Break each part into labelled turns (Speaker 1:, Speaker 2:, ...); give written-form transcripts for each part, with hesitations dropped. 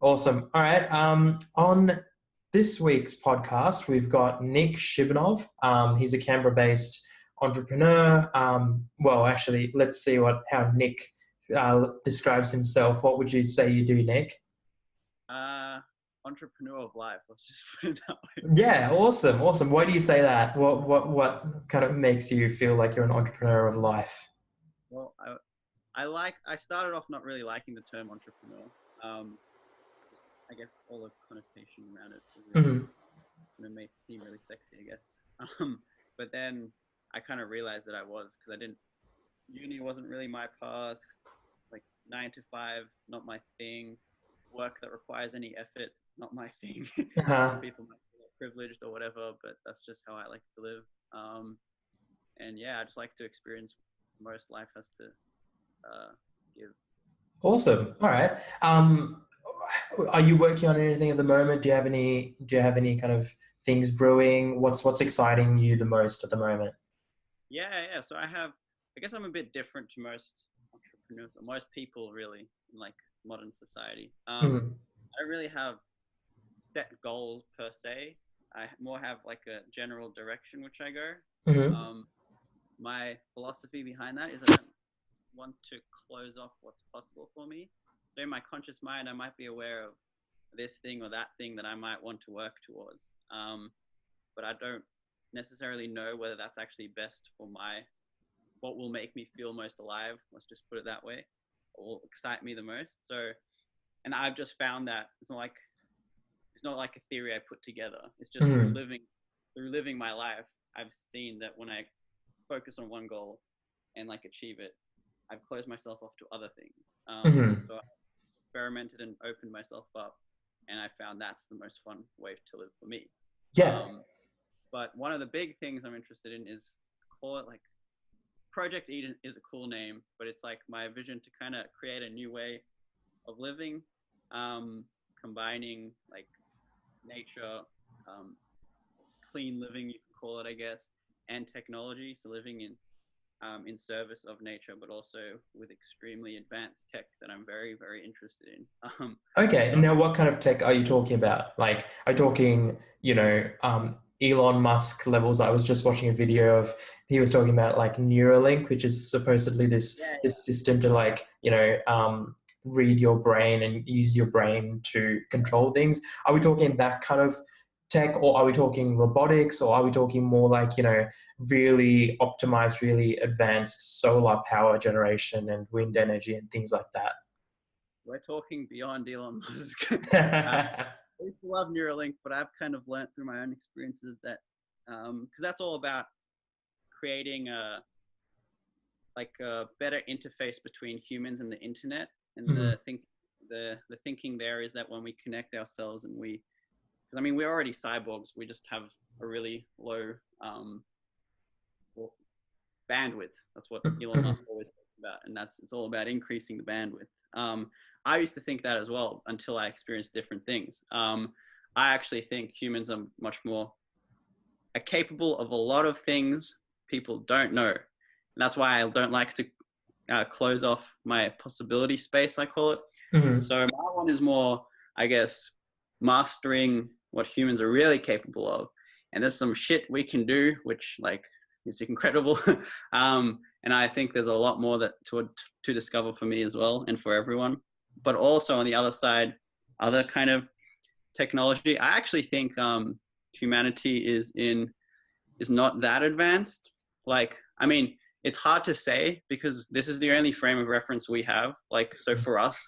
Speaker 1: Awesome. All right. On this week's podcast, we've got Nick Shibanov. He's a Canberra-based entrepreneur. Well, actually, let's see how Nick describes himself. What would you say you do, Nick?
Speaker 2: Uh, Entrepreneur of life. Let's just put it that way.
Speaker 1: Yeah, awesome, awesome. Why do you say that? What kind of makes you feel like you're an entrepreneur of life?
Speaker 2: Well, I started off not really liking the term entrepreneur. Just, I guess all the connotation around it was really
Speaker 1: Hmm.
Speaker 2: made it seem really sexy, I guess. But then I kind of realized that I was because I didn't. Uni wasn't really my path. Like 9 to 5, not my thing. Work that requires any effort, not my thing. Some
Speaker 1: Uh-huh.
Speaker 2: people might feel privileged or whatever, but that's just how I like to live. And yeah, I just like to experience most life has to give.
Speaker 1: Awesome. All right. Are you working on anything at the moment? Do you have any kind of things brewing? What's exciting you the most at the moment?
Speaker 2: Yeah. So I guess I'm a bit different to most entrepreneurs, or most people really in like modern society.
Speaker 1: Hmm.
Speaker 2: I don't really have set goals per se. I more have like a general direction which I go.
Speaker 1: Hmm.
Speaker 2: Um, my philosophy behind that is I don't want to close off what's possible for me. So in my conscious mind, I might be aware of this thing or that thing that I might want to work towards. But I don't necessarily know whether that's actually best for what will make me feel most alive. Let's just put it that way, or will excite me the most. So, and I've just found that it's not like a theory I put together. It's just
Speaker 1: Hmm.
Speaker 2: through living my life. I've seen that when I focus on one goal and like achieve it, I've closed myself off to other things.
Speaker 1: Hmm.
Speaker 2: So I experimented and opened myself up, and I found that's the most fun way to live for me.
Speaker 1: Yeah.
Speaker 2: Um, but one of the big things I'm interested in is call it like Project Eden is a cool name, but it's like my vision to kind of create a new way of living, combining like nature, um, clean living, you can call it, I guess, and technology. So living in service of nature, but also with extremely advanced tech that I'm very, very interested in.
Speaker 1: Okay.
Speaker 2: So
Speaker 1: And now what kind of tech are you talking about? Like, are you talking, Elon Musk levels? I was just watching a video of he was talking about like Neurolink, which is supposedly this
Speaker 2: yeah,
Speaker 1: this system to like, read your brain and use your brain to control things. Are we talking that kind of tech, or are we talking robotics, or are we talking more like, really optimized, really advanced solar power generation and wind energy and things like
Speaker 2: we're talking beyond Elon Musk.
Speaker 1: that?
Speaker 2: I used to love Neuralink, but I've kind of learned through my own experiences that because that's all about creating a better interface between humans and the internet. And
Speaker 1: Mhm.
Speaker 2: the thinking there is that when we connect ourselves and because I mean we're already cyborgs, we just have a really low well, bandwidth. That's what Elon
Speaker 1: Mhm.
Speaker 2: Musk always talks about, and it's all about increasing the bandwidth. I used to think that as well until I experienced different things. I actually think humans are capable of a lot of things people don't know, and that's why I don't like to close off my possibility space. I call it.
Speaker 1: Mhm.
Speaker 2: So my one is more, I guess, mastering what humans are really capable of. And there's some shit we can do, which like is incredible. And I think there's a lot more that to discover for me as well, and for everyone. But also on the other side, other kind of technology. I actually think humanity is not that advanced. Like, I mean, it's hard to say because this is the only frame of reference we have. Like, so for us,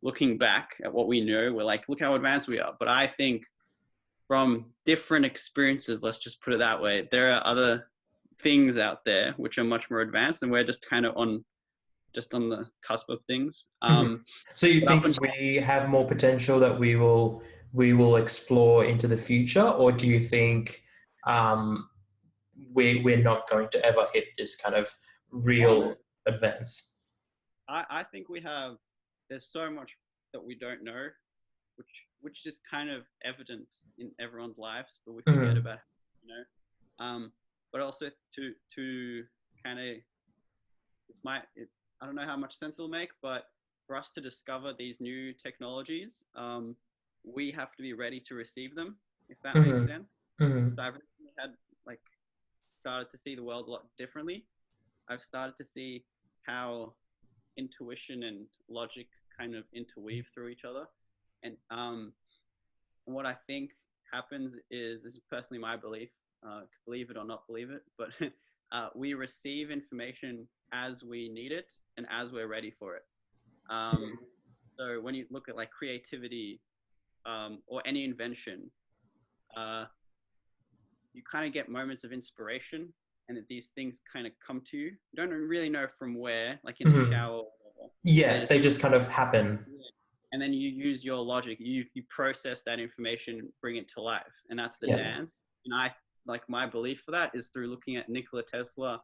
Speaker 2: looking back at what we know, we're like, look how advanced we are. But I think from different experiences, let's just put it that way, there are other things out there which are much more advanced, and we're just on the cusp of things.
Speaker 1: Mhm. So you
Speaker 2: But up
Speaker 1: think
Speaker 2: until
Speaker 1: we have more potential that we will explore into the future, or do you think um, we're not going to ever hit this kind of
Speaker 2: oh no,
Speaker 1: real advance?
Speaker 2: I think there's so much that we don't know, which is kind of evident in everyone's lives, but we forget
Speaker 1: Mhm.
Speaker 2: about, you know. But also to kind of I don't know how much sense it'll make, but for us to discover these new technologies, we have to be ready to receive them, if that makes
Speaker 1: Mm-hmm.
Speaker 2: sense.
Speaker 1: Mm-hmm.
Speaker 2: So I've recently had like started to see the world a lot differently. I've started to see how intuition and logic kind of interweave through each other. And what I think happens is, this is personally my belief, believe it or not believe it, but we receive information as we need it and as we're ready for it. So when you look at like creativity or any invention, you kind of get moments of inspiration, and that these things kind of come to you. You don't really know from where, like in the
Speaker 1: Mm-hmm.
Speaker 2: shower or whatever.
Speaker 1: Yeah, they just kind of happen.
Speaker 2: And then you use your logic, you process that information, bring it to life, and that's the
Speaker 1: Yeah.
Speaker 2: dance. And I like, my belief for that is through looking at Nikola Tesla,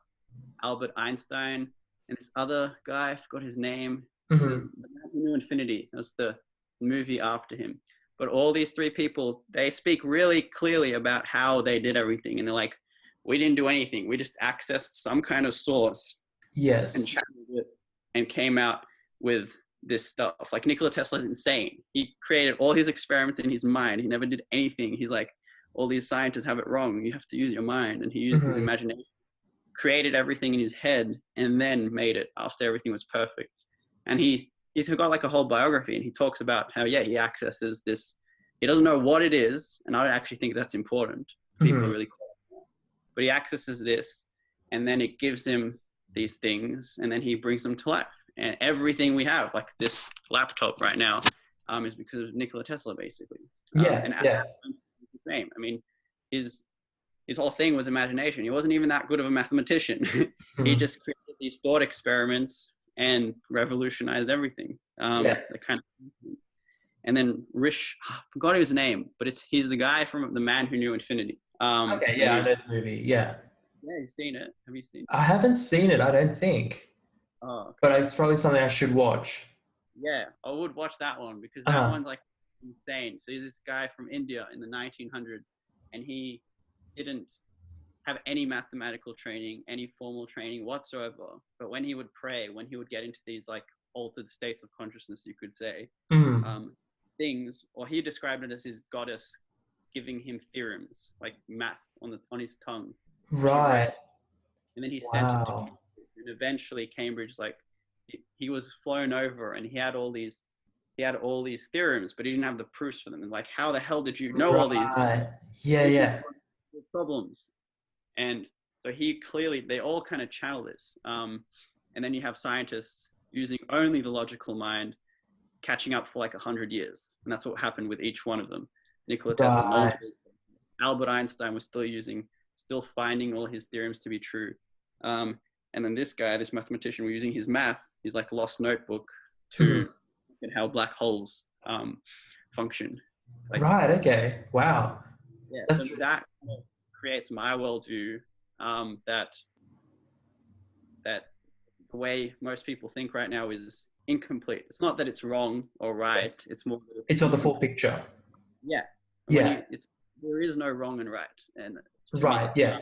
Speaker 2: Albert Einstein, and this other guy, I forgot his name.
Speaker 1: Mm-hmm.
Speaker 2: The Man Who Knew Infinity. That's the movie after him. But all these three people, they speak really clearly about how they did everything, and they're like, we didn't do anything. We just accessed some kind of source and
Speaker 1: Yes.
Speaker 2: channeled it and came out with this stuff. Like Nikola Tesla is insane. He created all his experiments in his mind. He never did anything. He's like, all these scientists have it wrong. You have to use your mind. And he used his
Speaker 1: Mm-hmm.
Speaker 2: imagination, created everything in his head, and then made it after everything was perfect. And he's got like a whole biography, and he talks about how, yeah, he accesses this. He doesn't know what it is, and I don't actually think that's important. People
Speaker 1: Mm-hmm.
Speaker 2: are really cool. But he accesses this, and then it gives him these things, and then he brings them to life. And everything we have, like this laptop right now, is because of Nikola Tesla, basically.
Speaker 1: Yeah.
Speaker 2: And
Speaker 1: Yeah.
Speaker 2: it's the same. I mean, his whole thing was imagination. He wasn't even that good of a mathematician.
Speaker 1: Mm-hmm.
Speaker 2: He just created these thought experiments and revolutionized everything.
Speaker 1: Yeah.
Speaker 2: The kind of, and then I forgot his name, but he's the guy from The Man Who Knew Infinity.
Speaker 1: Okay. Yeah, I know the movie. Yeah.
Speaker 2: Yeah, you've seen it. Have you seen it?
Speaker 1: I haven't seen it, I don't think,
Speaker 2: Oh, okay.
Speaker 1: but it's probably something I should watch.
Speaker 2: Yeah, I would watch that one, because that
Speaker 1: Uh-huh.
Speaker 2: one's like insane. So he's this guy from India in the 1900s, and he didn't have any mathematical training, any formal training whatsoever. But when he would pray, when he would get into these like altered states of consciousness, you could say,
Speaker 1: Mm.
Speaker 2: things, or he described it as his goddess giving him theorems, like math on his tongue.
Speaker 1: Right.
Speaker 2: And then he sent it to
Speaker 1: Wow.
Speaker 2: Cambridge, and eventually Cambridge, like, he was flown over, and he had all these theorems, but he didn't have the proofs for them. And like, how the hell did you know all these?
Speaker 1: Right. Yeah. Yeah.
Speaker 2: Problems. And so they all kind of channel this. And then you have scientists using only the logical mind, catching up for like 100 years. And that's what happened with each one of them. Nikola Tesla,
Speaker 1: Right.
Speaker 2: Albert Einstein was still finding all his theorems to be true. And then this mathematician, we're using his math, his like lost notebook to look at how black holes function. Like,
Speaker 1: Right. Okay. Wow.
Speaker 2: yeah, so that kind of creates my worldview, that the way most people think right now is incomplete. It's not that it's wrong or right.
Speaker 1: Yes.
Speaker 2: It's more that
Speaker 1: It's not the full picture.
Speaker 2: Yeah.
Speaker 1: Yeah.
Speaker 2: There is no wrong and right. And
Speaker 1: Right. Yeah.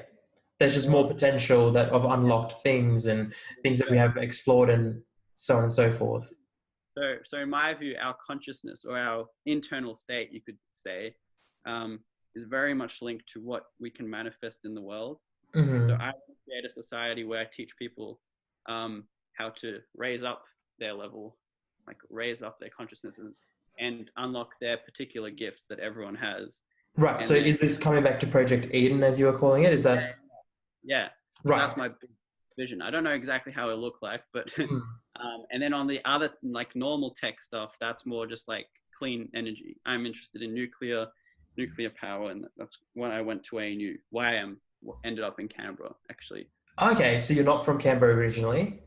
Speaker 1: There's just more potential of unlocked things and things that we have explored and so on and so forth.
Speaker 2: So in my view, our consciousness, or our internal state, you could say, is very much linked to what we can manifest in the world.
Speaker 1: Mm-hmm.
Speaker 2: So I want to create a society where I teach people how to raise up their level, like raise up their consciousness and unlock their particular gifts that everyone has.
Speaker 1: Right.
Speaker 2: And
Speaker 1: so
Speaker 2: then,
Speaker 1: is this coming back to Project Eden, as you were calling it? Is that?
Speaker 2: Yeah.
Speaker 1: Right.
Speaker 2: That's my big vision. I don't know exactly how it'll look like, but and then on the other, like normal tech stuff, that's more just like clean energy. I'm interested in nuclear power, and that's when I went to ANU. Why I ended up in Canberra, actually.
Speaker 1: Okay, so you're not from Canberra originally?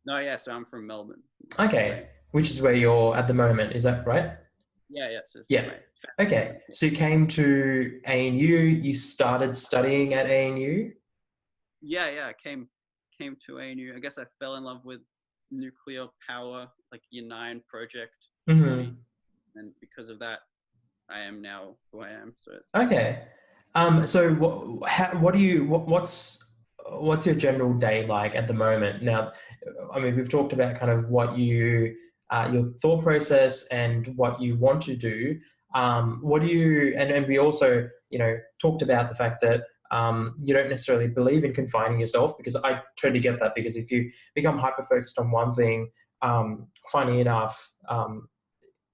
Speaker 2: No, yeah. So I'm from Melbourne.
Speaker 1: Okay, which is where you're at the moment. Is that right?
Speaker 2: Yeah. So
Speaker 1: yeah. Okay, so you came to ANU. You started studying at ANU.
Speaker 2: Yeah. I came to ANU. I guess I fell in love with nuclear power, like Year 9 project.
Speaker 1: Mm-hmm.
Speaker 2: And because of that, I am now who I am. So
Speaker 1: okay. So what's your general day like at the moment? Now, I mean, we've talked about kind of what you your thought process and what you want to do, what do you, and we also, talked about the fact that you don't necessarily believe in confining yourself, because I totally get that, because if you become hyper-focused on one thing, funny enough,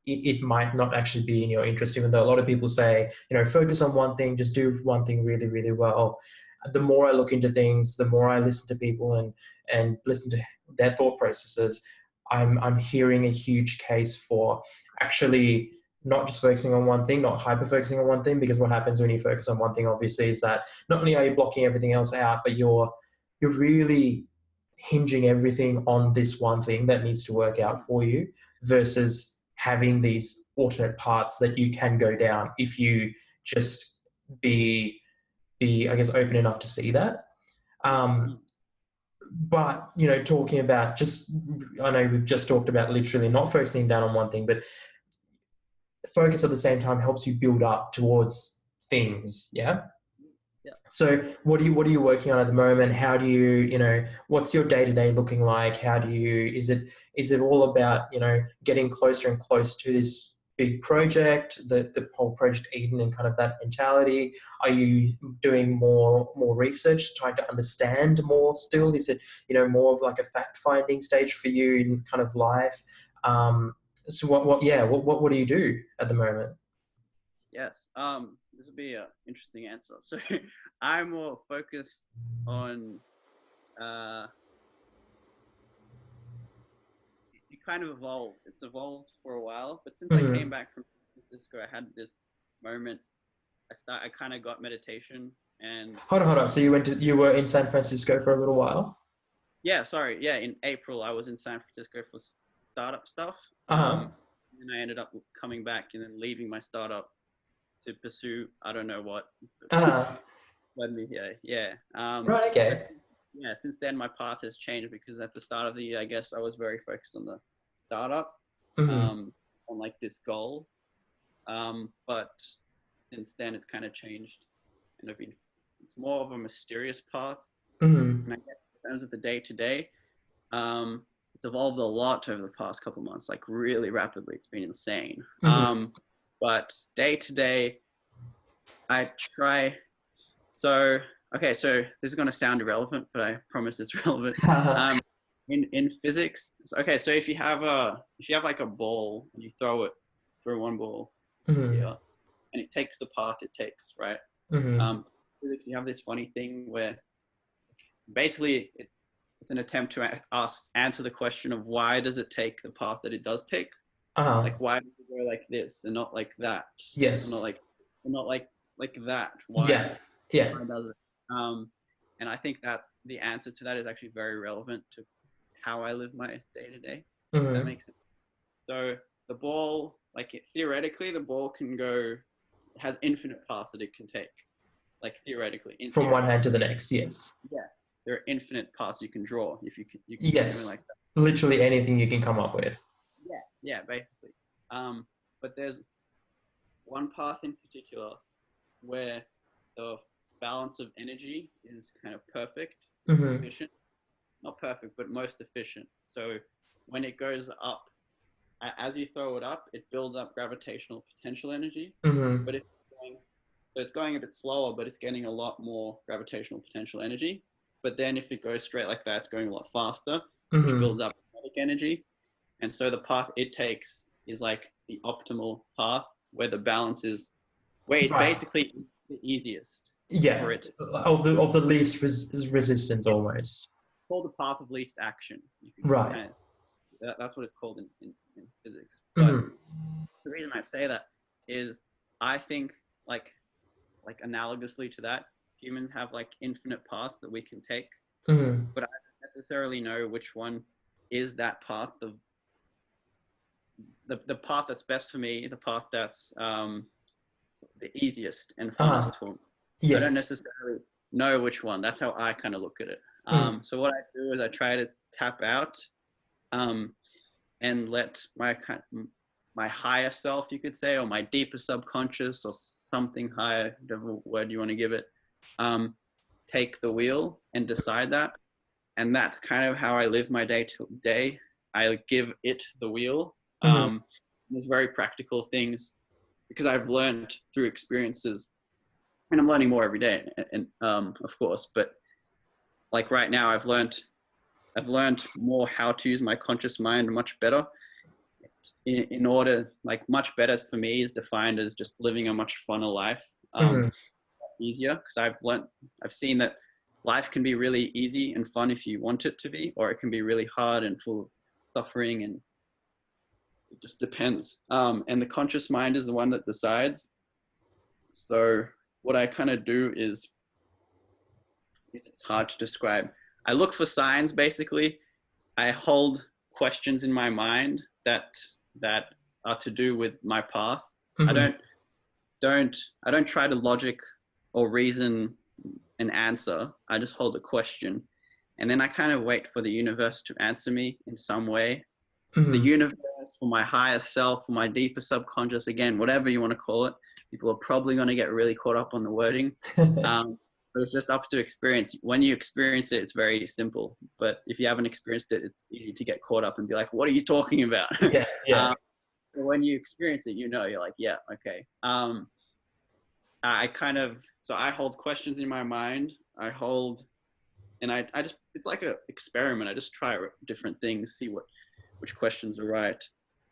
Speaker 1: it might not actually be in your interest, even though a lot of people say, focus on one thing, just do one thing really, really well. The more I look into things, the more I listen to people and listen to their thought processes, I'm hearing a huge case for actually not just focusing on one thing, not hyper focusing on one thing, because what happens when you focus on one thing, obviously, is that not only are you blocking everything else out, but you're really hinging everything on this one thing that needs to work out for you, versus having these alternate paths that you can go down if you just be I guess, open enough to see that. But, talking about just, I know we've just talked about literally not focusing down on one thing, but focus at the same time helps you build up towards things. Yeah.
Speaker 2: Yeah.
Speaker 1: So what are you working on at the moment? How do you, what's your day-to-day looking like? How do you, is it all about, getting closer and closer to this big project, the whole Project Eden and kind of that mentality? Are you doing more research, trying to understand more still? Is it, more of like a fact-finding stage for you in kind of life? So what do you do at the moment?
Speaker 2: Yes. This would be an interesting answer. So I'm more focused on it kind of evolved. It's evolved for a while, but since I came back from San Francisco, I had this moment. I kind of got meditation and
Speaker 1: Hold on. So you were in San Francisco for a little while?
Speaker 2: in April I was in San Francisco for startup stuff. And I ended up coming back and then leaving my startup to pursue I don't know what led me here. Yeah.
Speaker 1: Right. Okay.
Speaker 2: But, yeah. Since then, my path has changed, because at the start of the year, I guess I was very focused on the startup, on like this goal. But since then, it's kind of changed, and it's more of a mysterious path. And I guess in terms of the day to day, it's evolved a lot over the past couple of months, like really rapidly. It's been insane. But day to day, I try. So this is going to sound irrelevant, but I promise it's relevant. In physics, so if you have like a ball and you throw one ball here, and it takes the path it takes, right? Physics, you have this funny thing where basically it's an attempt to answer the question of why does it take the path that it does take? Like why does it go like this and not like that?
Speaker 1: Yes.
Speaker 2: Or not like that. Why?
Speaker 1: Yeah.
Speaker 2: Why does it? And I think that the answer to that is actually very relevant to how I live my day to day. That makes sense. So the ball, theoretically, the ball has infinite paths that it can take. Like theoretically,
Speaker 1: from one hand to the next. Yes.
Speaker 2: Yeah, there are infinite paths you can draw if you can
Speaker 1: yes.
Speaker 2: do like that.
Speaker 1: Literally anything you can come up with.
Speaker 2: Yeah, basically. But there's one path in particular where the balance of energy is kind of perfect, efficient. Not perfect, but most efficient. So when it goes up, as you throw it up, it builds up gravitational potential energy. But it's going a bit slower, but it's getting a lot more gravitational potential energy. But then if it goes straight like that, it's going a lot faster, which builds up kinetic energy. And so the path it takes is like the optimal path where the balance is, basically the easiest.
Speaker 1: Yeah,
Speaker 2: for it.
Speaker 1: Of the least resistance almost.
Speaker 2: Called the path of least action.
Speaker 1: Right.
Speaker 2: That's what it's called in physics. But the reason I say that is I think like analogously to that, humans have like infinite paths that we can take, but I don't necessarily know which one is that path. The path that's best for me, the path that's the easiest and funnest for me. Yes. I don't necessarily know which one. That's how I kind of look at it. So what I do is I try to tap out and let my higher self, you could say, or my deeper subconscious or something higher, whatever word you want to give it, take the wheel and decide that. And that's kind of how I live my day to day. I give it the wheel.
Speaker 1: Mm-hmm.
Speaker 2: There's very practical things because I've learned through experiences, and I'm learning more every day, and of course. But like right now, I've learned more how to use my conscious mind much better. In order, like much better for me is defined as just living a much funner life,
Speaker 1: Mm-hmm.
Speaker 2: easier. Because I've seen that life can be really easy and fun if you want it to be, or it can be really hard and full of suffering, and it just depends. And the conscious mind is the one that decides. So what I kind of do is, it's hard to describe. I look for signs basically. I hold questions in my mind that are to do with my path. I
Speaker 1: Mm-hmm.
Speaker 2: don't try to logic or reason an answer. I just hold a question, and then I kind of wait for the universe to answer me in some way. The
Speaker 1: Mm-hmm.
Speaker 2: universe, for my higher self, for my deeper subconscious, again, whatever you want to call it. People are probably going to get really caught up on the wording. But it's just up to experience. When you experience it, it's very simple. But if you haven't experienced it, it's easy to get caught up and be like, what are you talking about?
Speaker 1: Yeah, yeah.
Speaker 2: But when you experience it, you're like, yeah, okay. I kind of, so I hold questions in my mind. And I just, it's like an experiment. I just try different things, see which questions are right.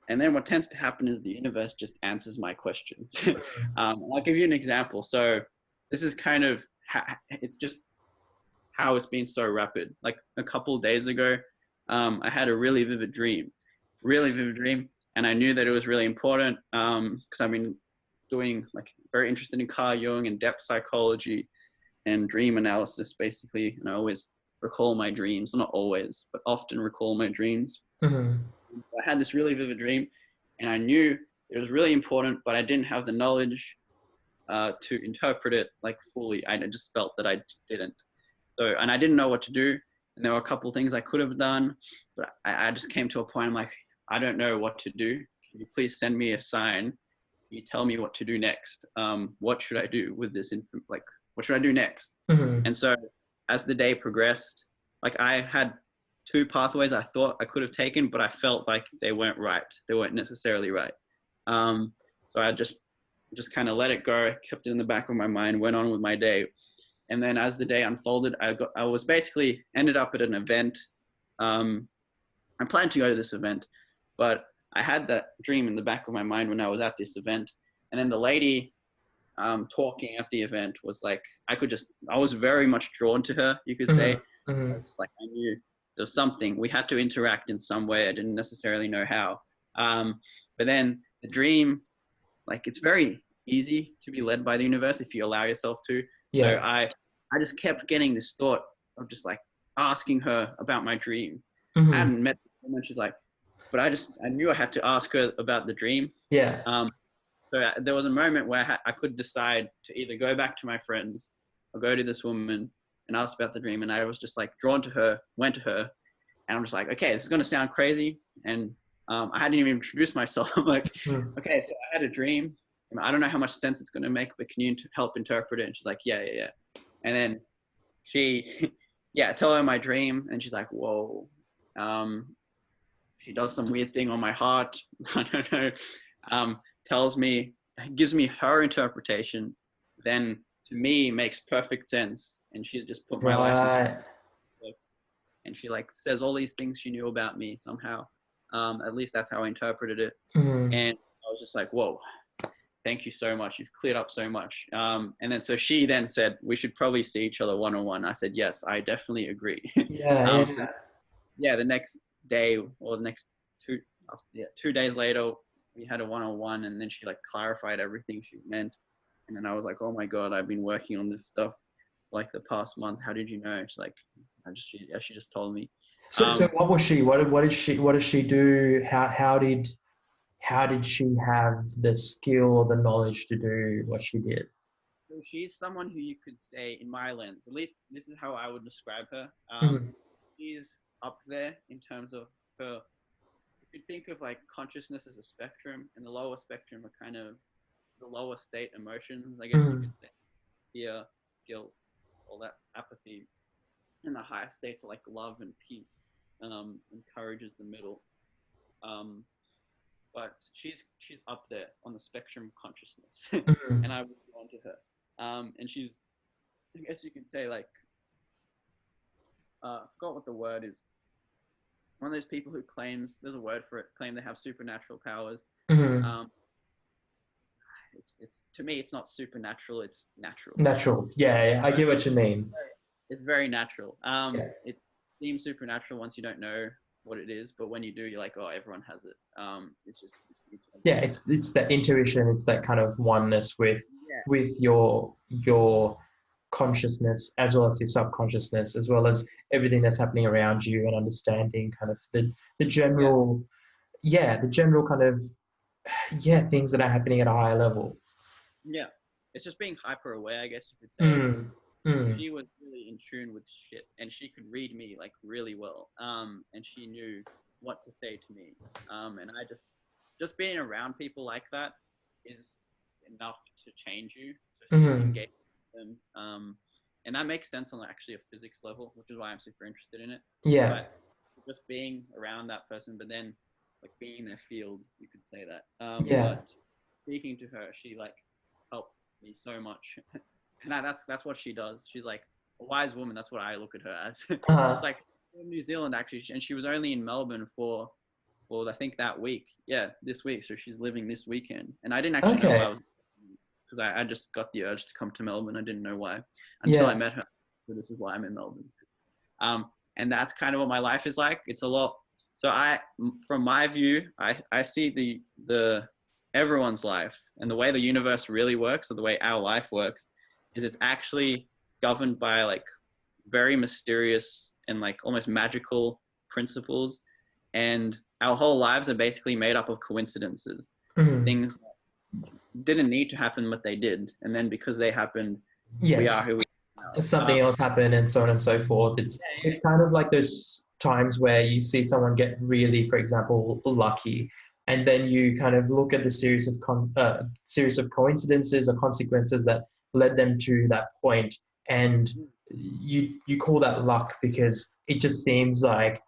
Speaker 2: And then what tends to happen is the universe just answers my questions. I'll give you an example. So this is kind of, it's just how it's been so rapid. Like a couple of days ago, I had a really vivid dream. And I knew that it was really important because I've been doing like very interested in Carl Jung and depth psychology and dream analysis basically. And I always recall my dreams, not always, but often recall my dreams.
Speaker 1: Mm-hmm.
Speaker 2: I had this really vivid dream, and I knew it was really important, but I didn't have the knowledge to interpret it like fully. I just felt that I didn't. So, and I didn't know what to do. And there were a couple of things I could have done, but I just came to a point. I'm like, I don't know what to do. Can you please send me a sign? Can you tell me what to do next? What should I do with this? Like, what should I do next?
Speaker 1: Mm-hmm.
Speaker 2: And so, as the day progressed, like I had two pathways I thought I could have taken, but I felt like they weren't right. They weren't necessarily right. So I just kind of let it go, kept it in the back of my mind, went on with my day. And then as the day unfolded, I was basically ended up at an event. I planned to go to this event, but I had that dream in the back of my mind when I was at this event. And then the lady talking at the event was like, I was very much drawn to her, you could say.
Speaker 1: Mm-hmm.
Speaker 2: I
Speaker 1: Mm-hmm.
Speaker 2: was just like, I knew there was something. We had to interact in some way. I didn't necessarily know how. But then the dream, like it's very easy to be led by the universe if you allow yourself to. So
Speaker 1: Yeah.
Speaker 2: I just kept getting this thought of just like asking her about my dream. I
Speaker 1: Mm-hmm.
Speaker 2: hadn't met the woman. She's like, but I knew I had to ask her about the dream.
Speaker 1: Yeah.
Speaker 2: Um, so there was a moment where I could decide to either go back to my friends or go to this woman and ask about the dream. And I was just like drawn to her, went to her, and I'm just like, okay, this is going to sound crazy. And I hadn't even introduced myself. I'm like,
Speaker 1: Mm-hmm.
Speaker 2: okay, so I had a dream. I don't know how much sense it's going to make, but can you help interpret it? And she's like, yeah, yeah, yeah. And then she, yeah, tell her my dream. And she's like, whoa. Um, she does some weird thing on my heart. I don't know. Tells me, gives me her interpretation. Then to me makes perfect sense. And she's just put my life into
Speaker 1: Right.
Speaker 2: context. And she like says all these things she knew about me somehow. At least that's how I interpreted it.
Speaker 1: Mm-hmm.
Speaker 2: And I was just like, whoa, thank you so much. You've cleared up so much. And then so she then said, we should probably see each other one-on-one. I said, yes, I definitely agree.
Speaker 1: Yeah. Yeah.
Speaker 2: So yeah, the next day or the next two, yeah, 2 days later, we had a one-on-one, and then she like clarified everything she meant. And then I was like, oh my God, I've been working on this stuff like the past month. How did you know? It's like, she just told me.
Speaker 1: So what was she? What did she do? How did she have the skill or the knowledge to do what she did?
Speaker 2: So she's someone who you could say, in my lens, at least this is how I would describe her.
Speaker 1: Mm-hmm.
Speaker 2: She's up there in terms of her. If you think of like consciousness as a spectrum, and the lower spectrum are kind of the lower state emotions, I guess you
Speaker 1: Mm-hmm.
Speaker 2: could say, fear, guilt, all that, apathy, and the higher states are like love and peace. encourages the middle. But she's up there on the spectrum of consciousness,
Speaker 1: Mm.
Speaker 2: and I was drawn to her. And she's, I guess you could say, like, I forgot what the word is. One of those people who claims, there's a word for it, claim they have supernatural powers.
Speaker 1: Mm.
Speaker 2: Um, it's to me, it's not supernatural, it's natural.
Speaker 1: Natural. Yeah, yeah, I
Speaker 2: Right?
Speaker 1: get what you mean.
Speaker 2: It's very natural.
Speaker 1: Yeah.
Speaker 2: It seems supernatural once you don't know what it is, but when you do, you're like, oh, everyone has it. It's just
Speaker 1: Yeah, it's that intuition, it's that kind of oneness
Speaker 2: yeah,
Speaker 1: with your consciousness as well as your subconsciousness, as well as everything that's happening around you, and understanding kind of the
Speaker 2: yeah,
Speaker 1: general, yeah, the general kind of, yeah, things that are happening at a higher level.
Speaker 2: yeah. It's just being hyper aware, I guess you could say.
Speaker 1: Mm, mm,
Speaker 2: She was really in tune with shit, and she could read me like really well. And she knew what to say to me. And I just being around people like that is enough to change you. So you
Speaker 1: mm.
Speaker 2: engage with them. And that makes sense on actually a physics level, which is why I'm super interested in it.
Speaker 1: Yeah,
Speaker 2: But just being around that person, but then like being in their field, you could say that.
Speaker 1: yeah.
Speaker 2: But speaking to her, she like helped me so much. And that's what she does. She's like a wise woman. That's what I look at her as. It's
Speaker 1: Uh,
Speaker 2: like in New Zealand actually, and she was only in Melbourne for, well, I think that week. Yeah, this week. So she's living this weekend, and I didn't actually know I
Speaker 1: okay.
Speaker 2: was, because I just got the urge to come to Melbourne. I didn't know why until I
Speaker 1: Yeah.
Speaker 2: met her. So this is why I'm in Melbourne. Um, and that's kind of what my life is like. It's a lot. So from my view, I see the everyone's life and the way the universe really works, or the way our life works, is it's actually governed by like very mysterious and like almost magical principles. And our whole lives are basically made up of coincidences,
Speaker 1: Mm.
Speaker 2: things that didn't need to happen, but they did. And then because they happened, we are
Speaker 1: Yes.
Speaker 2: who we are now.
Speaker 1: Something else happen, and so on and so forth. It's kind of like those times where you see someone get really, for example, lucky, and then you kind of look at the series of coincidences or consequences that led them to that point, and you call that luck because it just seems like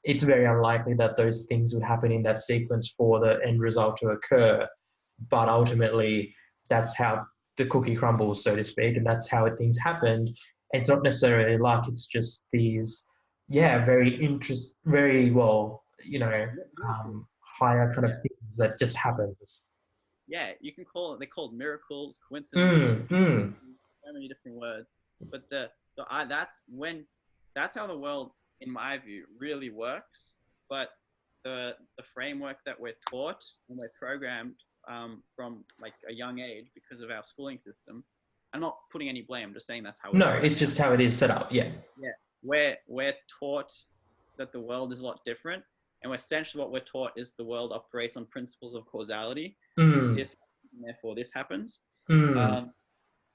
Speaker 1: it's very unlikely that those things would happen in that sequence for the end result to occur. But ultimately, that's how the cookie crumbles, so to speak, and that's how things happened. It's not necessarily luck; it's just these, yeah, very well,
Speaker 2: Miracles.
Speaker 1: higher kind of
Speaker 2: Yeah.
Speaker 1: things that just happens.
Speaker 2: Yeah, you can call it. They're called miracles,
Speaker 1: Mm,
Speaker 2: coincidences,
Speaker 1: mm,
Speaker 2: so many different words. But that's how the world, in my view, really works. But the framework that we're taught and we're programmed from like a young age because of our schooling system. I'm not putting any blame. I'm just saying that's how it
Speaker 1: no,
Speaker 2: is right
Speaker 1: it's
Speaker 2: now.
Speaker 1: just how it is set up. Yeah.
Speaker 2: Yeah, we're taught that the world is a lot different, and essentially what we're taught is the world operates on principles of causality.
Speaker 1: Mm,
Speaker 2: This happens, and therefore this happens.
Speaker 1: mm.
Speaker 2: Um,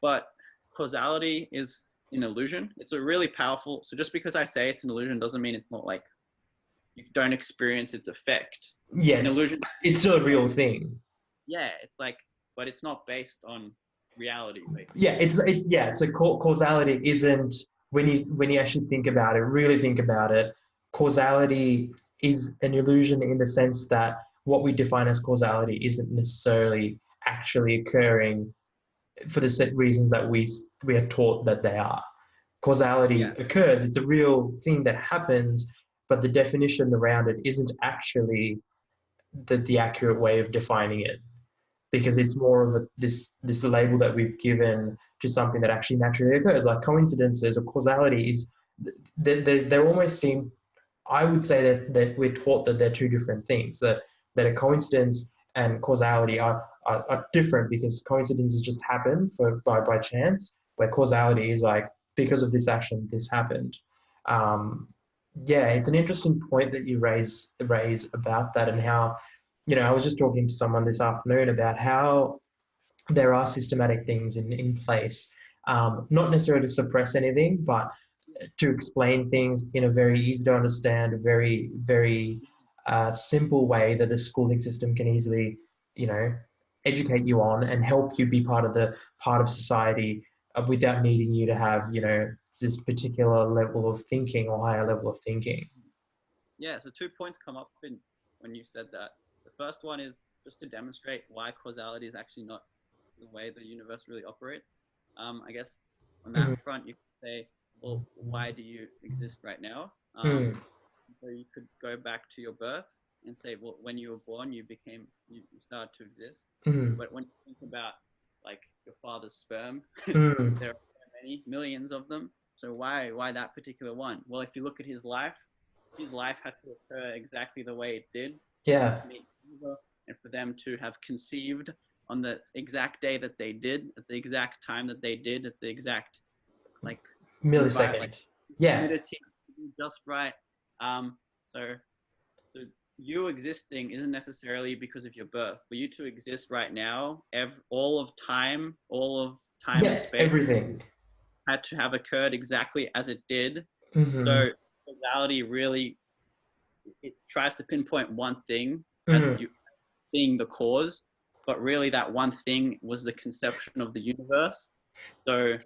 Speaker 2: but causality is an illusion. It's a really powerful. So just because I say it's an illusion doesn't mean it's not like you don't experience its effect. An
Speaker 1: Yes,
Speaker 2: illusion,
Speaker 1: it's still a real thing.
Speaker 2: yeah, it's like, but it's not based on reality,
Speaker 1: Yeah,
Speaker 2: basically.
Speaker 1: it's yeah. So causality isn't, when you actually think about it, really think about it. Causality is an illusion in the sense that what we define as causality isn't necessarily actually occurring for the set reasons that we are taught that they are. Causality
Speaker 2: Yeah,
Speaker 1: occurs; it's a real thing that happens, but the definition around it isn't actually the accurate way of defining it, because it's more of this label that we've given to something that actually naturally occurs. Like coincidences or causality is, they almost seem, I would say that we're taught that they're two different things, that a coincidence and causality are different, because coincidences just happen by chance, where causality is like, because of this action this happened. um, yeah, it's an interesting point that you raise about that, and how, I was just talking to someone this afternoon about how there are systematic things in place, not necessarily to suppress anything, but to explain things in a very easy to understand, very, very simple way that the schooling system can easily, you know, educate you on and help you be part of society, without needing you to have, this particular level of thinking or higher level of thinking.
Speaker 2: Yeah, so 2 points come up in when you said that. The first one is just to demonstrate why causality is actually not the way the universe really operates. I guess on that
Speaker 1: Mm,
Speaker 2: front, you could say, well, why do you exist right now?
Speaker 1: mm,
Speaker 2: So you could go back to your birth and say, well, when you were born, you started to exist.
Speaker 1: mm,
Speaker 2: But when you think about like your father's sperm,
Speaker 1: mm.
Speaker 2: there are so many millions of them. So why that particular one? Well, if you look at his life had to occur exactly the way it did for him
Speaker 1: Yeah,
Speaker 2: to meet Eva and for them to have conceived on the exact day that they did, at the exact time that they did, at the exact like like
Speaker 1: millisecond. Yeah,
Speaker 2: humidity just right. Um, so, so you existing isn't necessarily because of your birth. For you to exist right now, all of time and
Speaker 1: yeah,
Speaker 2: space
Speaker 1: everything.
Speaker 2: had to have occurred exactly as it did.
Speaker 1: Mm-hmm.
Speaker 2: So causality really it tries to pinpoint one thing as
Speaker 1: Mm,
Speaker 2: you being the cause, but really that one thing was the conception of the universe. So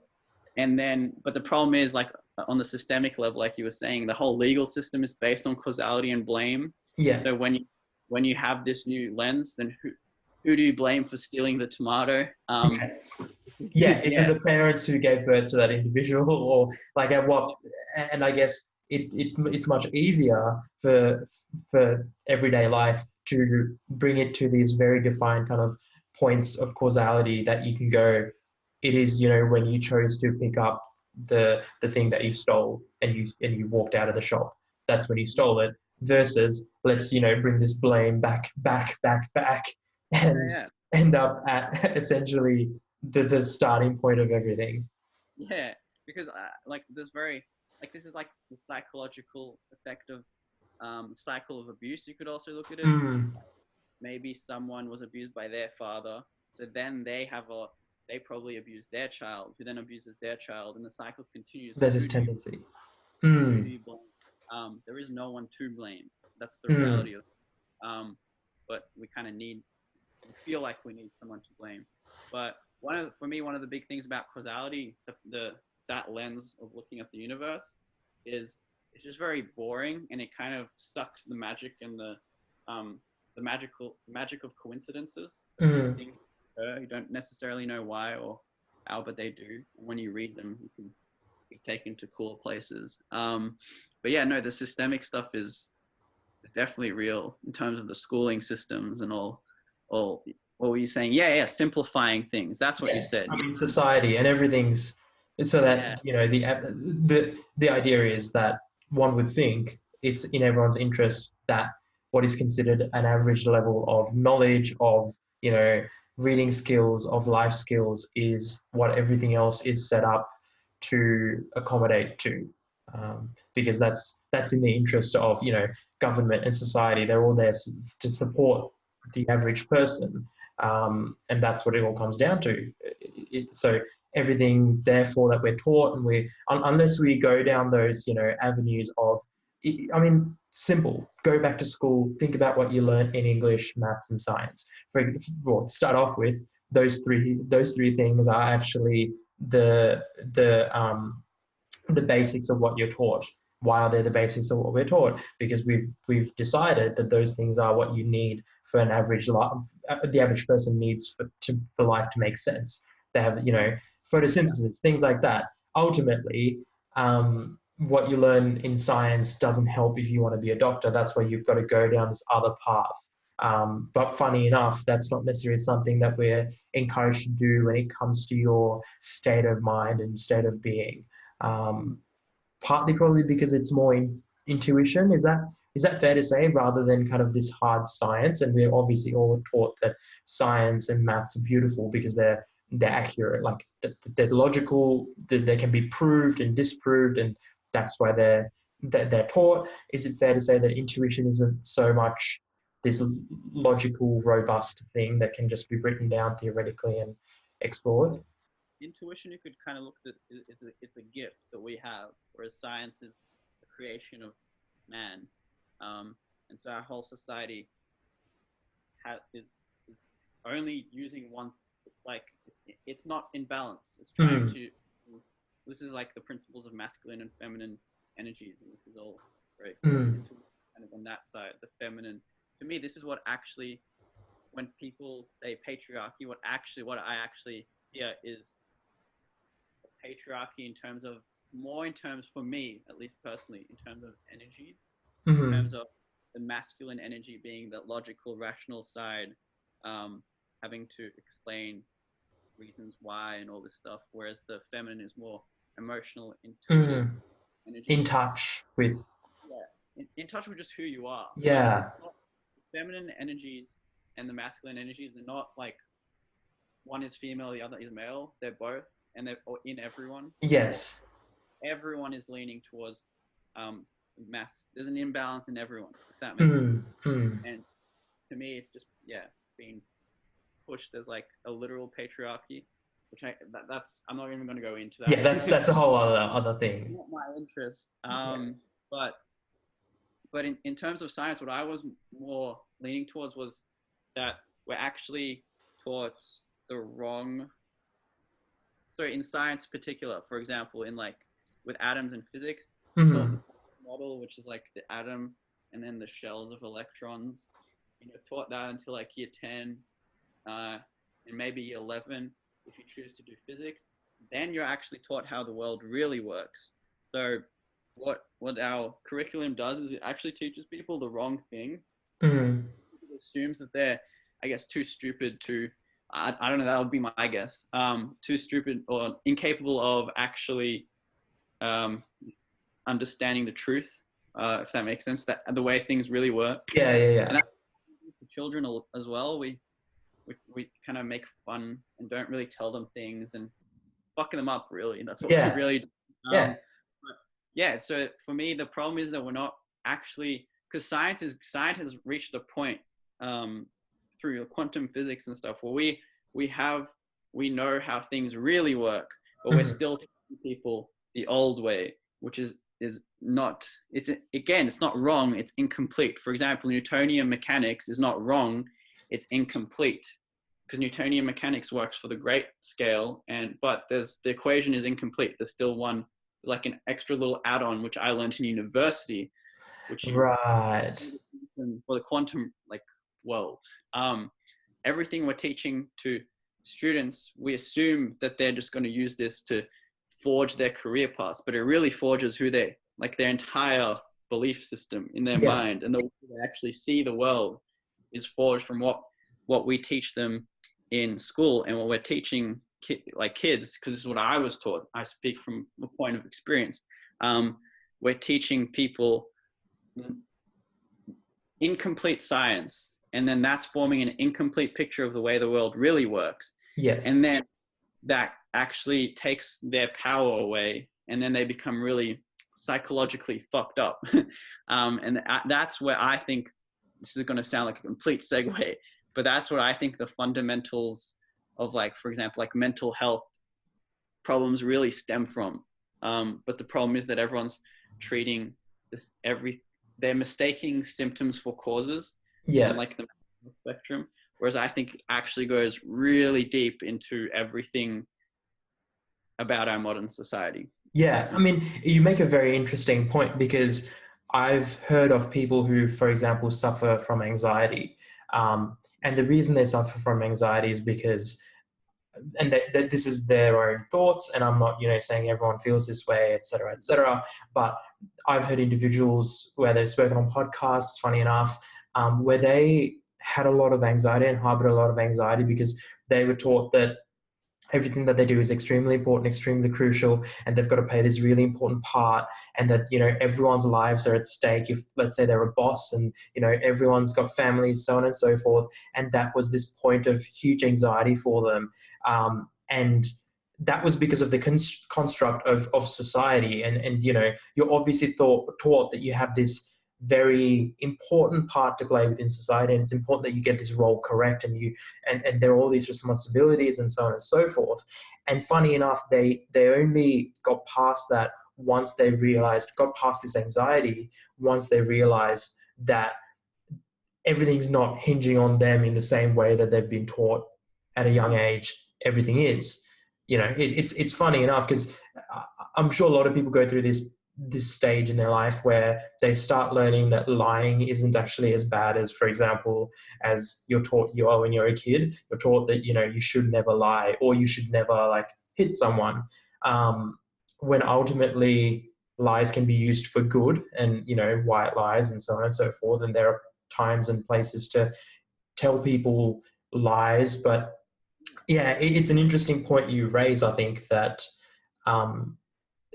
Speaker 2: and then but the problem is like on the systemic level, like you were saying, the whole legal system is based on causality and blame.
Speaker 1: yeah.
Speaker 2: So when you have this new lens, then who do you blame for stealing the tomato?
Speaker 1: Yes. Yeah, is it
Speaker 2: Yeah,
Speaker 1: the parents who gave birth to that individual, or like at what? And I guess it's much easier for everyday life to bring it to these very defined kind of points of causality that you can go. It is, when you chose to pick up the thing that you stole and you walked out of the shop. That's when you stole it. Versus, let's bring this blame back, and
Speaker 2: yeah,
Speaker 1: end up at essentially the starting point of everything.
Speaker 2: yeah. Because like there's very like this is like the psychological effect of cycle of abuse. You could also look at it.
Speaker 1: Mm,
Speaker 2: Maybe someone was abused by their father, so then they probably abuse their child, who then abuses their child, and the cycle continues. So
Speaker 1: there's this
Speaker 2: who do you
Speaker 1: tendency.
Speaker 2: who do
Speaker 1: Mm,
Speaker 2: you blame? There is no one to blame. That's the
Speaker 1: mm,
Speaker 2: reality of it. But we kind of we feel like we need someone to blame. But for me, one of the big things about causality, that lens of looking at the universe, is it's just very boring, and it kind of sucks the magic and the magic of coincidences. These
Speaker 1: mm.
Speaker 2: things occur. You don't necessarily know why or how, but they do. And when you read them, you can be taken to cool places. But yeah, no, the systemic stuff is definitely real in terms of the schooling systems and all. What were you saying? Yeah, simplifying things. That's what you
Speaker 1: Yeah,
Speaker 2: said.
Speaker 1: I mean society and everything's so
Speaker 2: Yeah,
Speaker 1: that the idea is that one would think it's in everyone's interest that what is considered an average level of knowledge of you know reading skills of life skills is what everything else is set up to accommodate to, because that's in the interest of government and society. They're all there to support the average person, and that's what it all comes down to. So everything, therefore, that we're taught, and unless we go down those avenues of, I mean, simple. Go back to school. Think about what you learned in English, maths, and science. Well, start off with those three things are actually the basics of what you're taught. Why are they the basics of what we're taught? Because we've decided that those things are what you need for an average life. The average person needs for life to make sense. They have
Speaker 2: yeah,
Speaker 1: photosynthesis, things like that. Ultimately, what you learn in science doesn't help if you want to be a doctor. That's why you've got to go down this other path. But funny enough, that's not necessarily something that we're encouraged to do when it comes to your state of mind and state of being. Um, Partly probably because it's more intuition. Is that fair to say, rather than kind of this hard science? And we're obviously all taught that science and maths are beautiful because they're accurate, like they're logical, they can be proved and disproved, and that's why they're taught. Is it fair to say that intuition isn't so much this logical, robust thing that can just be written down theoretically and explored?
Speaker 2: intuition you could kind of look at it's a gift that we have, whereas science is the creation of man. And so our whole society is only using one. It's like it's not in balance. It's trying
Speaker 1: Mm,
Speaker 2: to. This is like the principles of masculine and feminine energies, and this is all very
Speaker 1: mm,
Speaker 2: into kind of on that side, the feminine. To me, this is what actually, when people say patriarchy, what I actually hear is patriarchy in terms of, for me, at least personally, in terms of energies, in
Speaker 1: Mm-hmm.
Speaker 2: terms of the masculine energy being the logical, rational side, having to explain reasons why and all this stuff, whereas the feminine is more emotional, intuitive
Speaker 1: Mm-hmm. In
Speaker 2: energy.
Speaker 1: touch with.
Speaker 2: Yeah, in touch with just who you are.
Speaker 1: Yeah.
Speaker 2: It's not feminine energies and the masculine energies. They're not like one is female, the other is male. They're both, and they're in everyone.
Speaker 1: Yes.
Speaker 2: Everyone is leaning towards mass. There's an imbalance in everyone, if that makes sense.
Speaker 1: Mm-hmm.
Speaker 2: And to me, it's just being pushed as like a literal patriarchy, which that's I'm not even going to go into
Speaker 1: Yeah,
Speaker 2: that.
Speaker 1: that's a whole other thing.
Speaker 2: Not my interest.
Speaker 1: Yeah.
Speaker 2: But in terms of science, what I was more leaning towards was that we're actually taught the wrong. So in science, particular, for example, in like with atoms and physics, we're taught
Speaker 1: Mm-hmm.
Speaker 2: the model, which is like the atom and then the shells of electrons. And you're taught that until like year 10, and maybe year 11 if you choose to do physics. Then you're actually taught how the world really works. So what our curriculum does is it actually teaches people the wrong thing.
Speaker 1: Mm-hmm.
Speaker 2: It assumes that they're, I guess, too stupid to, I don't know, that would be my guess, too stupid or incapable of actually um, understanding the truth, if that makes sense, that the way things really work.
Speaker 1: Yeah, yeah,
Speaker 2: And
Speaker 1: yeah.
Speaker 2: that's for children as well. We kind of make fun and don't really tell them things and fucking them up, really. That's what we
Speaker 1: Yeah,
Speaker 2: really do.
Speaker 1: yeah.
Speaker 2: But yeah, so for me, the problem is that we're not actually, because science has reached a point through quantum physics and stuff where we know how things really work, but we're
Speaker 1: Mm-hmm.
Speaker 2: still teaching people the old way, which is not, it's not wrong, it's incomplete. For example, Newtonian mechanics is not wrong, it's incomplete, because Newtonian mechanics works for the great scale, but the equation is incomplete. There's still one, like an extra little add-on, which I learned in university, which you
Speaker 1: Right.
Speaker 2: for the quantum like world. Everything we're teaching to students, we assume that they're just going to use this to forge their career paths, but it really forges who they, like their entire belief system in their
Speaker 1: Yeah.
Speaker 2: mind, and the way they actually see the world is forged from what we teach them in school and what we're teaching kids, because this is what I was taught. I speak from a point of experience. We're teaching people incomplete science, and then that's forming an incomplete picture of the way the world really works. And
Speaker 1: Yes.
Speaker 2: then that actually takes their power away, and then they become really psychologically fucked up. And that's where I think, this is going to sound like a complete segue, but that's what I think the fundamentals of, like, for example, like mental health problems really stem from. But the problem is that everyone's treating this they're mistaking symptoms for causes on
Speaker 1: Yeah.
Speaker 2: like the spectrum, whereas I think it actually goes really deep into everything about our modern society.
Speaker 1: Yeah. I mean, you make a very interesting point because I've heard of people who, for example, suffer from anxiety. And the reason they suffer from anxiety is because, and that this is their own thoughts, and I'm not, saying everyone feels this way, et cetera, et cetera. But I've heard individuals where they've spoken on podcasts, funny enough, where they had a lot of anxiety and harbored a lot of anxiety because they were taught that everything that they do is extremely important, extremely crucial, and they've got to play this really important part, and that, everyone's lives are at stake if, let's say, they're a boss, and, everyone's got families, so on and so forth. And that was this point of huge anxiety for them. And that was because of the construct of society. And you're obviously taught that you have this very important part to play within society, and it's important that you get this role correct, and there are all these responsibilities and so on and so forth. And funny enough, they only got past that once they got past this anxiety, once they realized that everything's not hinging on them in the same way that they've been taught at a young age everything is. It's funny enough because I'm sure a lot of people go through this this stage in their life where they start learning that lying isn't actually as bad as, for example, as you're taught you are when you're a kid. You're taught that, you know, you should never lie, or you should never like hit someone. When ultimately lies can be used for good, and, you know, white lies and so on and so forth. And there are times and places to tell people lies. But yeah, it's an interesting point you raise. I think that um,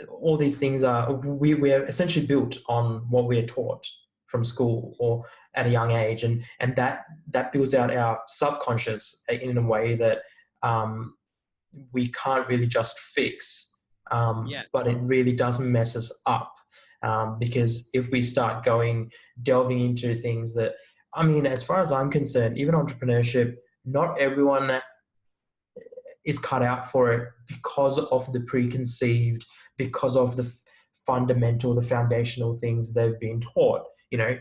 Speaker 1: all these things are, we're essentially built on what we're taught from school or at a young age, and that builds out our subconscious in a way that we can't really just fix,
Speaker 2: Yeah.
Speaker 1: but it really does mess us up, because if we start delving into things that, I mean, as far as I'm concerned, even entrepreneurship, not everyone is cut out for it because of the preconceived, because of the fundamental, the foundational things they've been taught. You know,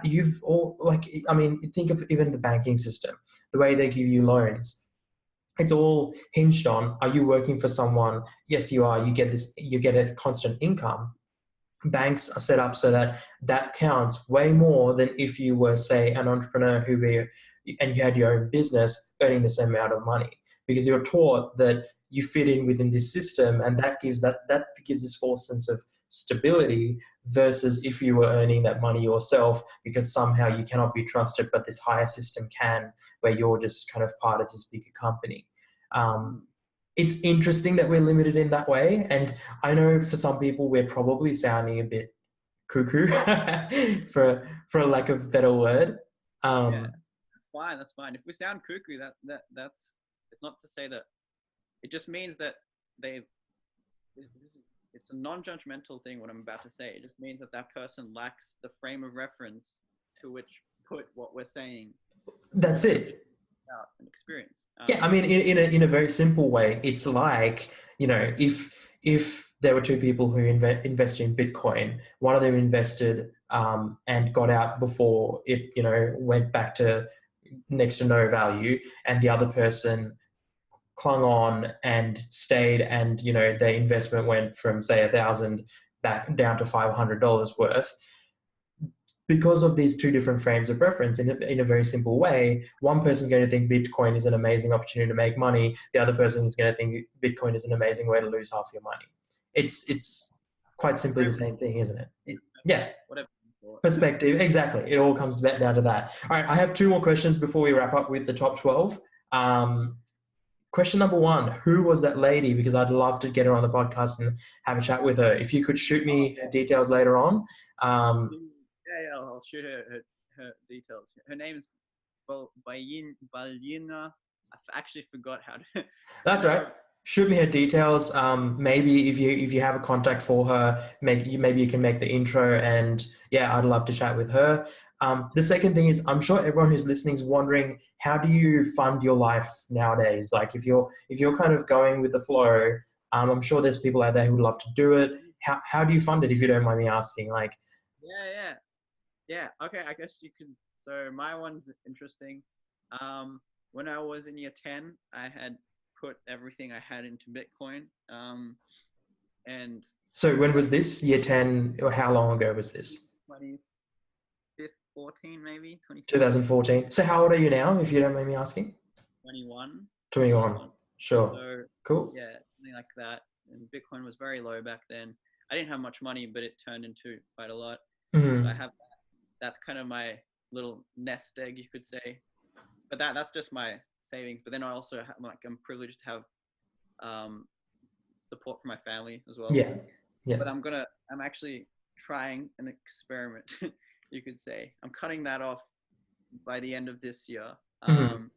Speaker 1: you've all, like, I mean, think of even the banking system, the way they give you loans. It's all hinged on, are you working for someone? Yes, you are. You get a constant income. Banks are set up so that that counts way more than if you were, say, an entrepreneur and you had your own business earning the same amount of money, because you're taught that you fit in within this system, and that gives this false sense of stability, versus if you were earning that money yourself because somehow you cannot be trusted, but this higher system can, where you're just kind of part of this bigger company. It's interesting that we're limited in that way. And I know for some people, we're probably sounding a bit cuckoo for a lack of a better word.
Speaker 2: Yeah, that's fine. That's fine. If we sound cuckoo, that's it's not to say that. It just means that they. It's a non-judgmental thing. What I'm about to say. It just means that that person lacks the frame of reference to which put what we're saying.
Speaker 1: That's it.
Speaker 2: Out an experience.
Speaker 1: Yeah, I mean, in a very simple way, it's like, you know, if there were two people who invested in Bitcoin, one of them invested and got out before it, you know, went back to next to no value, and the other person clung on and stayed, and, you know, their investment went from, say, 1,000 back down to $500 worth. Because of these two different frames of reference, in a very simple way, one person is going to think Bitcoin is an amazing opportunity to make money. The other person is going to think Bitcoin is an amazing way to lose half your money. It's quite simply the same thing, isn't it? Yeah.
Speaker 2: Whatever.
Speaker 1: Perspective. Exactly. It all comes down to that. All right. I have two more questions before we wrap up with the top 12. Question number one, who was that lady? Because I'd love to get her on the podcast and have a chat with her. If you could shoot me her details later on.
Speaker 2: Yeah, I'll shoot her details. Her name is Balina. I actually forgot how to.
Speaker 1: That's right. Shoot me her details. Maybe if you have a contact for her, maybe you can make the intro, and yeah, I'd love to chat with her. The second thing is, I'm sure everyone who's listening is wondering, how do you fund your life nowadays? Like, if you're kind of going with the flow, I'm sure there's people out there who would love to do it. How do you fund it, if you don't mind me asking? Like,
Speaker 2: yeah. Okay, I guess you can. So my one's interesting. When I was in year 10, I had put everything I had into Bitcoin. And
Speaker 1: so when was this? Year 10, or how long ago was this?
Speaker 2: 2014, maybe
Speaker 1: 2014. So how old are you now, if you don't mind me asking?
Speaker 2: 21.
Speaker 1: 21. Sure.
Speaker 2: So
Speaker 1: cool.
Speaker 2: Yeah, something like that. And Bitcoin was very low back then. I didn't have much money, but it turned into quite a lot.
Speaker 1: Mm-hmm.
Speaker 2: So I have that. That's kind of my little nest egg, you could say. But that's just my savings. But then I also have, like, I'm privileged to have support from my family as well.
Speaker 1: Yeah.
Speaker 2: But I'm actually trying an experiment, you could say. I'm cutting that off by the end of this year. And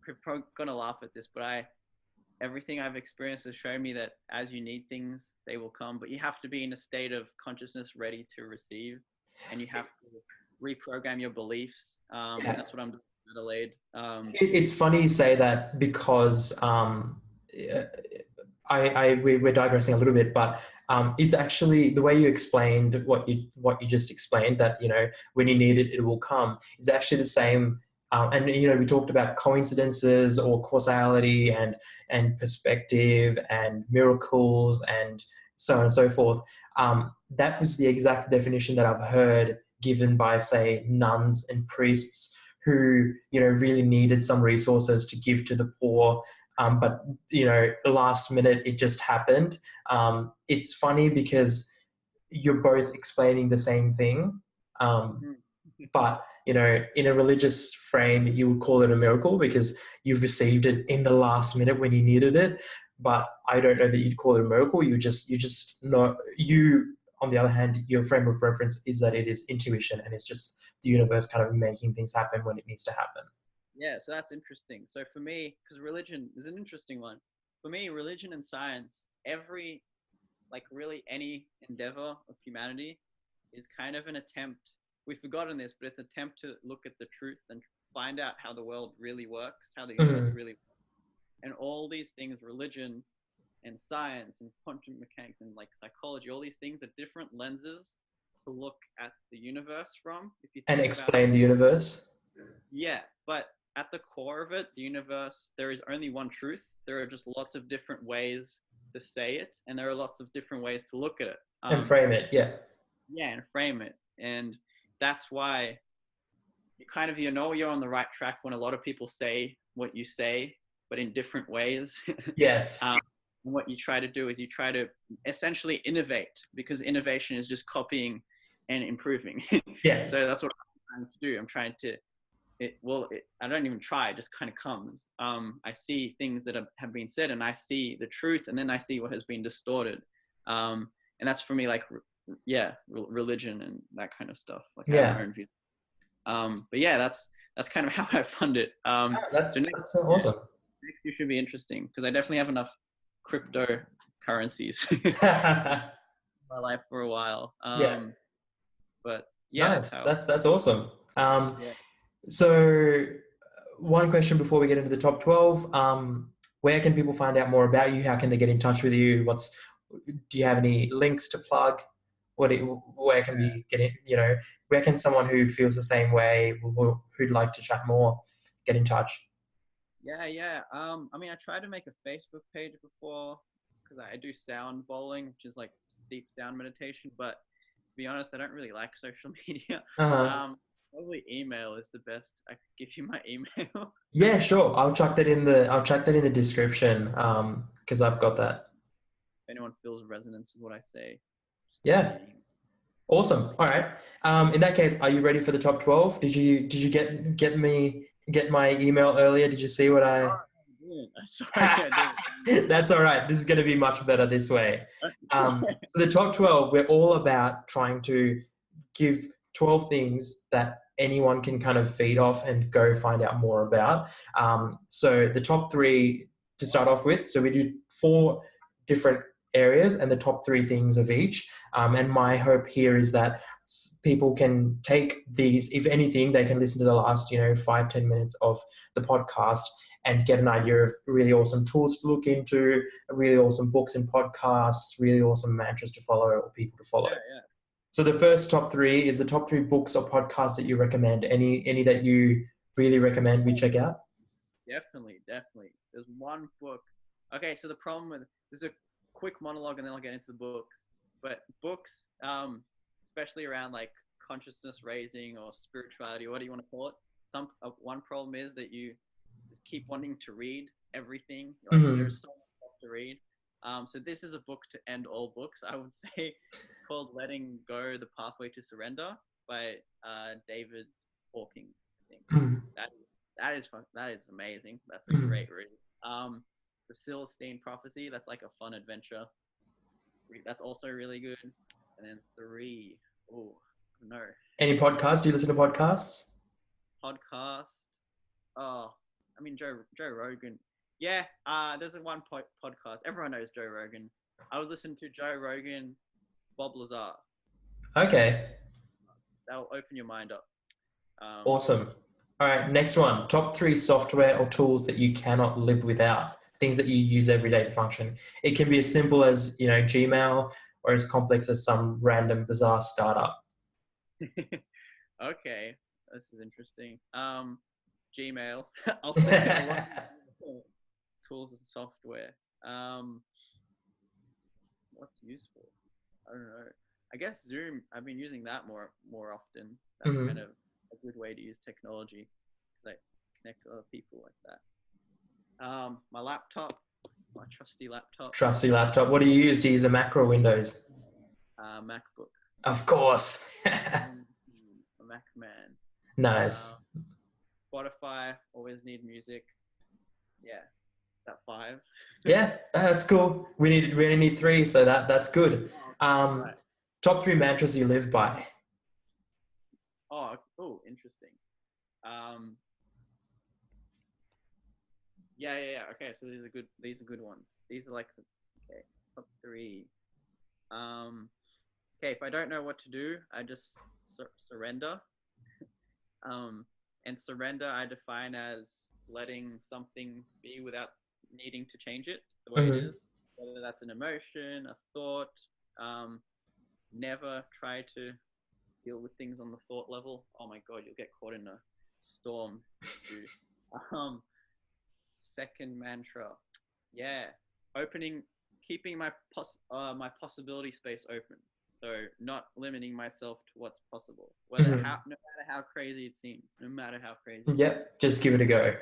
Speaker 2: you're probably gonna laugh at this, but everything I've experienced has shown me that as you need things, they will come. But you have to be in a state of consciousness ready to receive, and you have to reprogram your beliefs. That's what I'm doing in Adelaide.
Speaker 1: It's funny you say that, because we're digressing a little bit, but it's actually the way you explained what you just explained, that, you know, when you need it, it will come, is actually the same. And, you know, we talked about coincidences or causality and perspective and miracles and so on and so forth. That was the exact definition that I've heard given by, say, nuns and priests who, really needed some resources to give to the poor. But, last minute it just happened. It's funny because you're both explaining the same thing. But, in a religious frame, you would call it a miracle because you've received it in the last minute when you needed it. But I don't know that you'd call it a miracle. You just know, on the other hand, your frame of reference is that it is intuition and it's just the universe kind of making things happen when it needs to happen.
Speaker 2: Yeah, so that's interesting. So for me, because religion is an interesting one. For me, religion and science, really any endeavor of humanity is kind of an attempt. We've forgotten this, but it's an attempt to look at the truth and find out how the world really works, how the universe really works. And all these things, religion and science and quantum mechanics and psychology, all these things are different lenses to look at the universe from. If you think
Speaker 1: And explain the universe.
Speaker 2: Yeah, but at the core of it, the universe, there is only one truth. There are just lots of different ways to say it, and there are lots of different ways to look at it.
Speaker 1: And frame it, yeah.
Speaker 2: Yeah, and frame it. And that's why you're on the right track when a lot of people say what you say, but in different ways.
Speaker 1: Yes.
Speaker 2: And what you try to do is you try to essentially innovate, because innovation is just copying and improving.
Speaker 1: Yeah.
Speaker 2: So that's what I'm trying to do. I'm trying to, I don't even try, it just kind of comes. I see things that have been said, and I see the truth, and then I see what has been distorted. And that's for me, religion and that kind of stuff. I have my own view. But yeah, that's kind of how I fund it.
Speaker 1: That's awesome.
Speaker 2: Next year should be interesting because I definitely have enough cryptocurrencies in my life for a while. But yeah,
Speaker 1: nice. That's awesome.
Speaker 2: Yeah.
Speaker 1: So one question before we get into the top 12, where can people find out more about you? How can they get in touch with you? Do you have any links to plug? Where can we get in, where can someone who feels the same way, who'd like to chat more, get in touch?
Speaker 2: Yeah. I tried to make a Facebook page before because I do sound bowling, which is like deep sound meditation. But to be honest, I don't really like social media. Probably email is the best. I could give you my email.
Speaker 1: Yeah, sure. I'll chuck that in the description because I've got that.
Speaker 2: If anyone feels resonance with what I say.
Speaker 1: Yeah. Awesome. All right. In that case, are you ready for the top 12? Did you get my email earlier? Did you see what I?
Speaker 2: Sorry, I didn't.
Speaker 1: That's all right. This is going to be much better this way. So the top 12, we're all about trying to give 12 things that anyone can kind of feed off and go find out more about. So the top 3 to start off with. So we do 4 different areas and the top 3 things of each. And my hope here is that people can take these, if anything, they can listen to the last, 5-10 minutes of the podcast and get an idea of really awesome tools to look into, really awesome books and podcasts, really awesome mantras to follow or people to follow.
Speaker 2: Yeah.
Speaker 1: So the first top 3 is the top 3 books or podcasts that you recommend. Any that you really recommend we check out?
Speaker 2: Definitely. There's one book. Okay, so there's a quick monologue and then I'll get into the books. But books, especially around consciousness raising or spirituality, or what do you want to call it? One problem is that you just keep wanting to read everything. There's so much stuff to read. So this is a book to end all books, I would say. It's called Letting Go, The Pathway to Surrender by David Hawkins, I think. That is amazing. That's a great read. The Celestine Prophecy, that's like a fun adventure. That's also really good. And then 3, no.
Speaker 1: Any podcasts? Do you listen to podcasts?
Speaker 2: Joe Rogan. Yeah, there's one podcast. Everyone knows Joe Rogan. I would listen to Joe Rogan, Bob Lazar.
Speaker 1: Okay.
Speaker 2: That'll open your mind up.
Speaker 1: Awesome. All right, next one. Top 3 software or tools that you cannot live without. Things that you use every day to function. It can be as simple as, Gmail, or as complex as some random bizarre startup.
Speaker 2: Okay, this is interesting. Gmail. I'll say a lot of tools and software. What's useful? I don't know. I guess Zoom. I've been using that more often. That's kind
Speaker 1: Hmm.
Speaker 2: of a good way to use technology because I connect to other people like that. My laptop, my trusty laptop,
Speaker 1: Trusty laptop. What do you use? Do you use a Mac or Windows?
Speaker 2: MacBook.
Speaker 1: Of course.
Speaker 2: A Mac man.
Speaker 1: Nice.
Speaker 2: Spotify. Always need music. Yeah, that 5.
Speaker 1: Yeah, that's cool. We only need three, so that's good.
Speaker 2: Oh,
Speaker 1: Um,
Speaker 2: right.
Speaker 1: top three mantras you live by.
Speaker 2: Oh, interesting. Um, yeah. Okay, so these are good. These are good ones. These are like the okay top 3. Um, okay, if I don't know what to do, I just surrender. Um, and surrender I define as letting something be without needing to change it the way it
Speaker 1: Hmm.
Speaker 2: is, whether that's an emotion, a thought. Um, never try to deal with things on the thought level. Oh my god, you'll get caught in a storm. Um, second mantra, yeah, opening, keeping my possibility space open. So not limiting myself to what's possible,
Speaker 1: Hmm.
Speaker 2: no matter how crazy it seems, no matter how crazy it seems.
Speaker 1: Yep, just give it a go.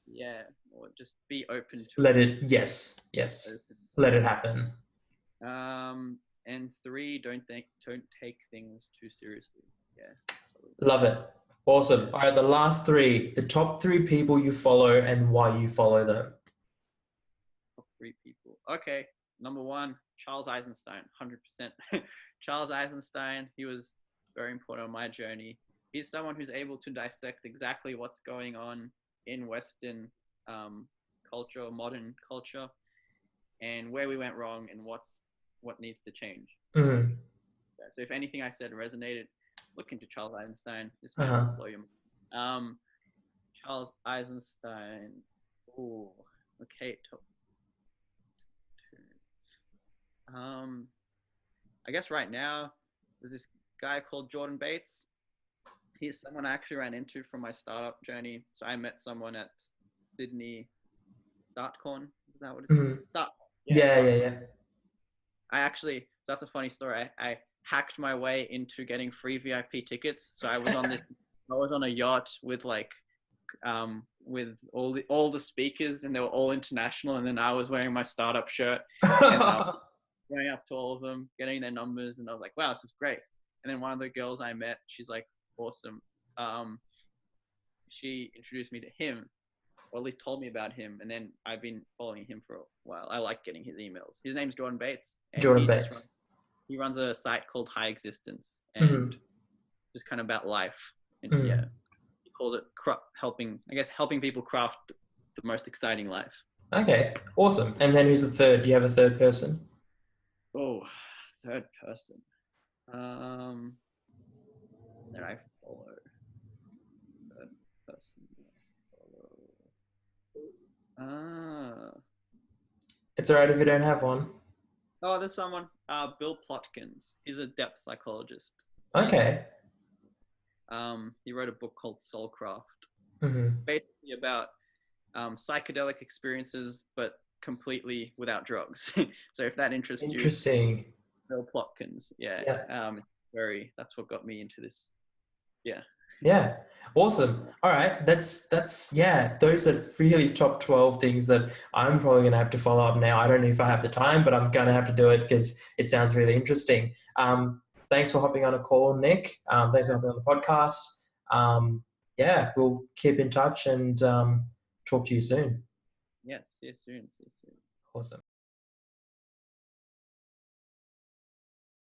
Speaker 2: Yeah, or just be open
Speaker 1: Just
Speaker 2: to
Speaker 1: let
Speaker 2: it.
Speaker 1: it, yes, yes. Let it happen.
Speaker 2: And 3, don't take things too seriously. Yeah,
Speaker 1: Love it. Awesome.
Speaker 2: yeah.
Speaker 1: All right, the last three. The top three people you follow and why you follow them.
Speaker 2: Top 3 people. Okay, number 1, Charles Eisenstein, 100%. Charles Eisenstein, he was very important on my journey. He's someone who's able to dissect exactly what's going on in Western culture, or modern culture, and where we went wrong and what needs to change.
Speaker 1: Mm.
Speaker 2: So if anything I said resonated, look into Charles Eisenstein. This man will
Speaker 1: Uh-huh.
Speaker 2: blow your mind. Um, Charles Eisenstein. Oh, okay. Top 2. I guess right now there's this guy called Jordan Bates. He's someone I actually ran into from my startup journey. So I met someone at Sydney StartCon. Is that what it's called?
Speaker 1: Mm.
Speaker 2: StartCon. Yeah,
Speaker 1: Yeah, yeah,
Speaker 2: StartCon.
Speaker 1: yeah.
Speaker 2: So that's a funny story. I hacked my way into getting free VIP tickets. So I was on a yacht with all the speakers, and they were all international. And then I was wearing my startup shirt, and going up to all of them, getting their numbers, and I was like, wow, this is great. And then one of the girls I met, she's like, awesome. Um, she introduced me to him, or at least told me about him, and then I've been following him for a while. I like getting his emails. His name's Jordan Bates, and
Speaker 1: Jordan Bates.
Speaker 2: he runs a site called High Existence, and
Speaker 1: Mm.
Speaker 2: just kind of about life. And yeah,
Speaker 1: Mm.
Speaker 2: he calls it helping people craft the most exciting life.
Speaker 1: Okay, awesome. And then who's the third? Do you have a third person?
Speaker 2: Oh, third person. Um, that I follow. Third person. Ah.
Speaker 1: It's all right if you don't have one.
Speaker 2: Oh, there's someone. Bill Plotkins. He's a depth psychologist, and
Speaker 1: Okay.
Speaker 2: he wrote a book called Soulcraft.
Speaker 1: Mm-hmm.
Speaker 2: Basically about psychedelic experiences, but completely without drugs. So if that interests you,
Speaker 1: Interesting.
Speaker 2: Bill Plotkins. Yeah.
Speaker 1: Yeah.
Speaker 2: That's what got me into this. Yeah.
Speaker 1: Yeah. Awesome. All right. That's yeah, those are really top 12 things that I'm probably gonna have to follow up now. I don't know if I have the time, but I'm gonna have to do it because it sounds really interesting. Thanks for hopping on a call, Nick. Thanks for hopping on the podcast. Yeah, we'll keep in touch and talk to you soon.
Speaker 2: Yeah. See you soon. See you soon.
Speaker 1: Awesome.